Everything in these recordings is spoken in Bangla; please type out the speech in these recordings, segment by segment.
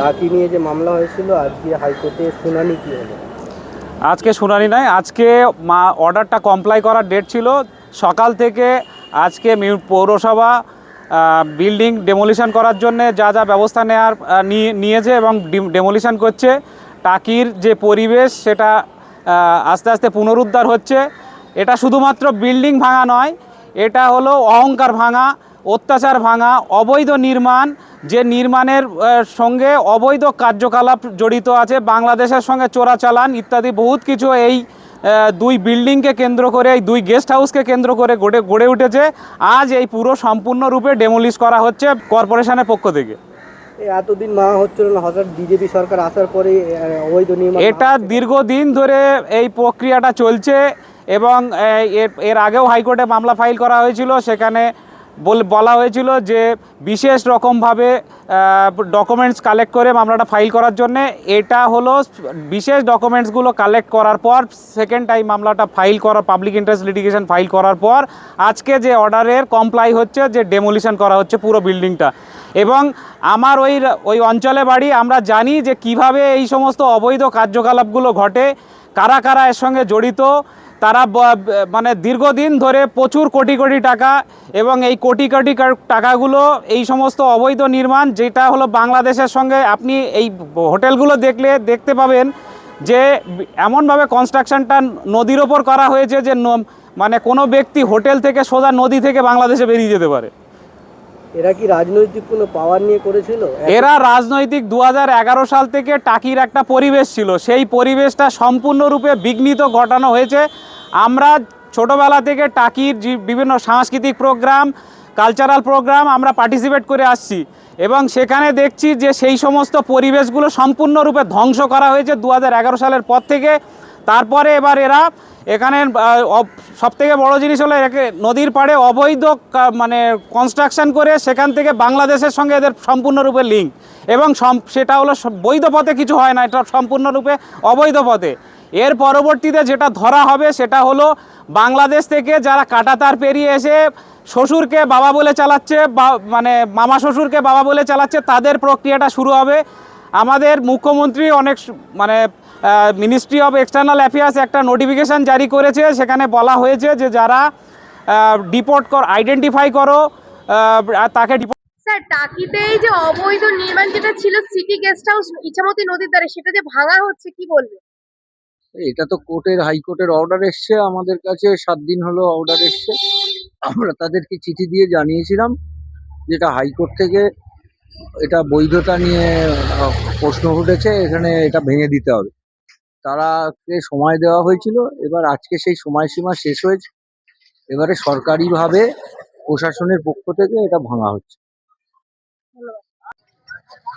টাকি নিয়ে যে মামলা হয়েছিল আজকে হাইকোর্টে শুনানি কি হলো? আজকে শুনানি নয়, আজকে অর্ডারটা কমপ্লাই করার ডেট ছিল। সকাল থেকে আজকে পৌরসভা বিল্ডিং ডেমোলিশন করার জন্য যা যা ব্যবস্থা নেওয়ার নিয়েছে এবং ডেমোলিশন করছে। টাকির যে পরিবেশ সেটা আস্তে আস্তে পুনরুদ্ধার হচ্ছে। এটা শুধুমাত্র বিল্ডিং ভাঙা নয়, এটা হলো অহংকার ভাঙা, অত্যাচার ভাঙা, অবৈধ নির্মাণ, যে নির্মাণের সঙ্গে অবৈধ কার্যকলাপ জড়িত আছে, বাংলাদেশের সঙ্গে চোরাচালান ইত্যাদি বহুত কিছু এই দুই বিল্ডিংকে কেন্দ্র করে, এই দুই গেস্ট হাউসকে কেন্দ্র করে গড়ে উঠেছে। আজ এই পুরো সম্পূর্ণরূপে ডেমোলিশ করা হচ্ছে কর্পোরেশনের পক্ষ থেকে। এতদিন মানা হচ্ছিল না, হঠাৎ বিজেপি সরকার আসার পরে অবৈধ নির্মাণ এটা দীর্ঘদিন ধরে এই প্রক্রিয়াটা চলছে এবং এর আগেও হাইকোর্টে মামলা ফাইল করা হয়েছিল। সেখানে বলা হয়েছিল যে বিশেষ রকমভাবে ডকুমেন্টস কালেক্ট করে মামলাটা ফাইল করার জন্যে। এটা হলো বিশেষ ডকুমেন্টসগুলো কালেক্ট করার পর সেকেন্ড টাইম মামলাটা ফাইল করা, পাবলিক ইন্টারেস্ট লিটিগেশন ফাইল করার পর আজকে যে অর্ডারের কমপ্লাই হচ্ছে, যে ডেমোলিশন করা হচ্ছে পুরো বিল্ডিংটা। এবং আমার ওই অঞ্চলে বাড়ি, আমরা জানি যে কিভাবে এই সমস্ত অবৈধ কার্যকলাপগুলো ঘটে, কারা কারা এর সঙ্গে জড়িত। তারা মানে দীর্ঘদিন ধরে প্রচুর কোটি কোটি টাকা, এবং এই কোটি কোটি টাকাগুলো এই সমস্ত অবৈধ নির্মাণ, যেটা হলো বাংলাদেশের সঙ্গে, আপনি এই হোটেলগুলো দেখতে পাবেন যে এমনভাবে কনস্ট্রাকশনটা নদীর ওপর করা হয়েছে যে মানে কোনো ব্যক্তি হোটেল থেকে সোজা নদী থেকে বাংলাদেশে বেরিয়ে যেতে পারে। এরা কি রাজনৈতিক কোনো পাওয়ার নিয়ে করেছিল? এরা রাজনৈতিক 2011 সাল থেকে টাকির একটা পরিবেশ ছিল, সেই পরিবেশটা সম্পূর্ণরূপে বিঘ্নিত ঘটানো হয়েছে। আমরা ছোটোবেলা থেকে টাকির বিভিন্ন সাংস্কৃতিক প্রোগ্রাম, কালচারাল প্রোগ্রাম আমরা পার্টিসিপেট করে আসছি, এবং সেখানে দেখছি যে সেই সমস্ত পরিবেশগুলো সম্পূর্ণরূপে ধ্বংস করা হয়েছে 2011 সালের পর থেকে। তারপরে এবার এরা এখানে সবথেকে বড় জিনিস হলো নদীর পাড়ে অবৈধ মানে কনস্ট্রাকশন করে সেখান থেকে বাংলাদেশের সঙ্গে এদের সম্পূর্ণরূপে লিঙ্ক, এবং সেটা হলো বৈধ পথে কিছু হয় না, এটা সম্পূর্ণরূপে অবৈধ পথে। এর পরবর্তীতে যেটা ধরা হবে সেটা হলো বাংলাদেশ থেকে যারা কাঁটাতার পেরিয়ে এসে শ্বশুরকে বাবা বলে চালাচ্ছে, বা মানে মামা শ্বশুরকে বাবা বলে চালাচ্ছে, তাদের প্রক্রিয়াটা শুরু হবে। আমাদের মুখ্যমন্ত্রী অনেক মানে মিনিস্ট্রি অফ এক্সটার্নাল অ্যাফেয়ার্স একটা নোটিফিকেশান জারি করেছে, সেখানে বলা হয়েছে যে যারা ডিপোর্ট আইডেন্টিফাই করো তাকে ডিপোর্ট। স্যার, টাকিতে এই যে অবৈধ নির্মাণ যেটা ছিল সিটি গেস্ট হাউস ইছামতি নদীর ধারে, সেটা যে ভাঙা হচ্ছে, কি বলবে? এটা তো হাইকোর্টের অর্ডার এসছে আমাদের কাছে, 7 দিন হলো অর্ডার এসছে। আমরা তাদেরকে চিঠি দিয়ে জানিয়েছিলাম যেটা হাইকোর্ট থেকে এটা বৈধতা নিয়ে প্রশ্ন উঠেছে, এখানে এটা ভেঙে দিতে হবে। তারাকে সময় দেওয়া হয়েছিল, এবার আজকে সেই সময়সীমা শেষ হয়েছে। এবারে সরকারিভাবে প্রশাসনের পক্ষ থেকে এটা ভাঙা হচ্ছে।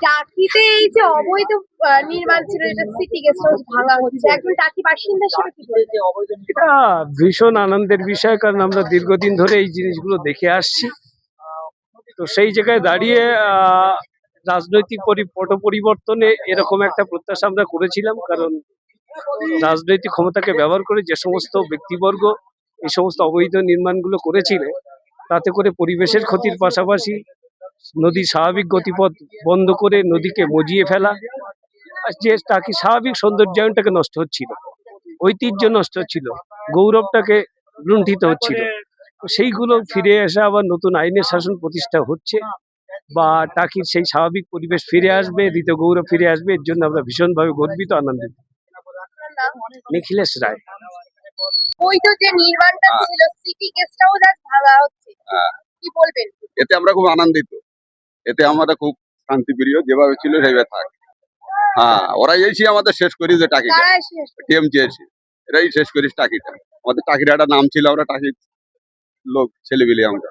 টাকিতে এই যে অবৈধ নির্মাণ ছিল, এটা সিটি গেস্ট হাউস ভাঙা হচ্ছে, একজন টাকি বাসিন্দা হিসেবে কি বলবেন? এটা ভীষণ আনন্দের বিষয়, কারণ আমরা দীর্ঘদিন ধরে এই জিনিসগুলো দেখে আসছি। তো সেই জায়গায় দাঁড়িয়ে রাজনৈতিক পট পরিবর্তনে এরকম একটা প্রত্যাশা আমরা করেছিলাম, কারণ রাজনৈতিক ক্ষমতাকে ব্যবহার করে যে সমস্ত ব্যক্তিবর্গ এই সমস্ত অবৈধ নির্মাণগুলো করেছিলেন, তাতে করে পরিবেশের ক্ষতির পাশাপাশি নদীর স্বাভাবিক গতিপথ বন্ধ করে নদীকে মজিয়ে ফেলা, আর যে টাকি স্বাভাবিক সৌন্দর্যায়নটাকে নষ্ট হচ্ছিল, ঐতিহ্য নষ্ট হচ্ছিল, গৌরবটাকে লুণ্ঠিত হচ্ছিল। সেইগুলো ফিরে এসে আবার নতুন আইনের শাসন প্রতিষ্ঠা হচ্ছে, বা টাকির সেই স্বাভাবিক পরিবেশ ফিরে আসবে, ঋত গৌরব ফিরে আসবে, এর জন্য আমরা ভীষণভাবে গর্বিত, আনন্দিত। নিখিলেশ রায়। অবৈধ যে নির্মাণটা ছিল সিটি গেস্ট হাউস আজ ভাঙা হচ্ছে, কি বলবেন? এতে আমরা খুব আনন্দিত, এতে আমরা খুব শান্তিপ্রিয়, যেভাবে ছিল সেইভাবে থাক। হ্যাঁ, ওরাই এসে আমাদের শেষ করি যে টাকিটা, টিএমসি এসে এরাই শেষ করিস টাকিটা। আমাদের টাকির একটা নাম ছিল, আমরা টাকির লোক ছেলেবিলি আমরা।